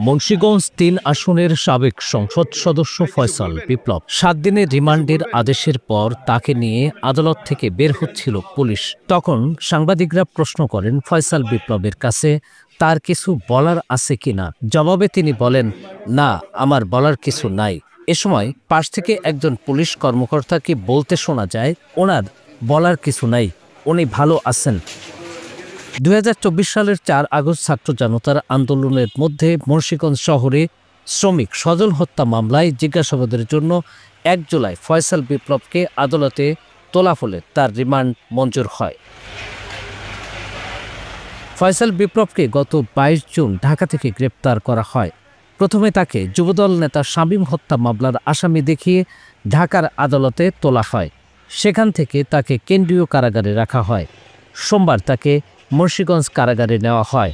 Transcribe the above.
মুন্সিগঞ্জ ৩ আসনের সাবেক সংসদ সদস্য ফয়সাল বিপ্লব ৭ দিনের রিমান্ডের আদেশের পর তাকে নিয়ে আদালত থেকে বের হচ্ছিল পুলিশ। তখন সাংবাদিকরা প্রশ্ন করেন ফয়সাল বিপ্লবের কাছে তার কিছু বলার আছে কিনা। জবাবে তিনি বলেন, না, আমার বলার কিছু নাই। এ সময় পাশ থেকে একজন পুলিশ কর্মকর্তাকে বলতে শোনা যায়, ওনার বলার কিছু নাই, উনি ভালো আছেন। ২০২৪ সালের ৪ আগস্ট ছাত্র জনতার আন্দোলনের মধ্যে মুন্সিগঞ্জ শহরে শ্রমিক সজল হত্যা মামলায় জিজ্ঞাসাবাদের জন্য ১ জুলাই ফয়সাল বিপ্লবকে আদালতে তোলা ফলে তার রিমান্ড মঞ্জুর হয়। ফয়সাল বিপ্লবকে গত ২২ জুন ঢাকা থেকে গ্রেপ্তার করা হয়। প্রথমে তাকে যুবদল নেতা শামীম হত্যা মামলার আসামি দেখিয়ে ঢাকার আদালতে তোলা হয়। সেখান থেকে তাকে কেন্দ্রীয় কারাগারে রাখা হয়। সোমবার তাকে মুন্সিগঞ্জ কারাগারে নেওয়া হয়।